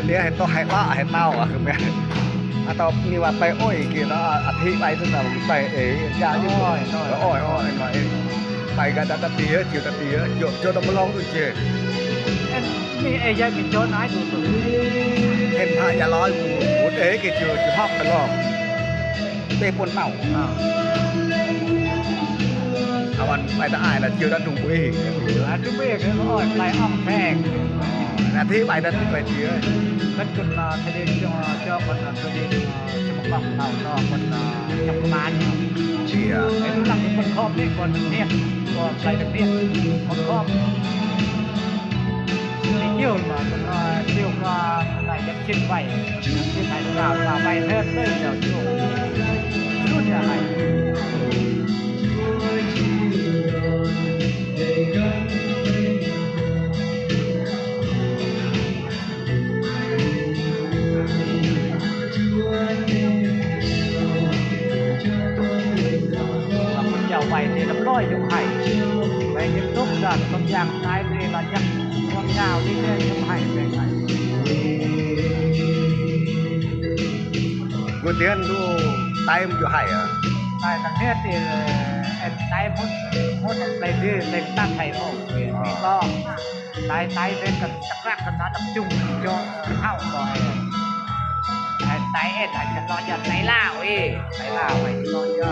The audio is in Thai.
dia heto hai la hai tao à kemeh atau ni wa tai oi kita athi lai tu tao tai ya như oi oi tai ga ta tia chiu ta tia cho ta long tu che นี่ไอ้ยายเป็นโจรนายดูตัว hen tha ya loi mu ke chiu hok ta long te pon tao awan pai ta ai là chiu ta tung bui อันนี้ไม่เคยอ้อยไปอ้อมแพง athi pai ta pai tia มันคนทะเลเจ้าคนทะเลสมบัติเราเนาะคนจักรวาล chia ไอ้ลูกหลังคนครอบนี่คนเนี่ยก็ใส่ตะเกียบคนครอบนี่เกี่ยวมาคนเกี่ยวมาอะไรยักชิ้นไว้ที่ไหนกล่าวไปเพิ่มเลยเดี๋ยวช่วงรุ่นอะไรไปนี่ลำร้อยอยู่ไข่ไปยังทุกด้านต้นยางนายนี่ละยังวางยาวที่เนี่ยอยู่ไข่เป็นไง Gue tian tu time jo hai à ใต้ต่างประเทศนี่ใต้พุทธในที่ในตั้งไข่โม่นี่ก็ใต้เป็นกับจักรกันนะตับจุ่มจอเข้าบ่อยใต้เอ็ดอาจจะนอนอย่างไหนล่าไอ้ล่าไว้นอนยอ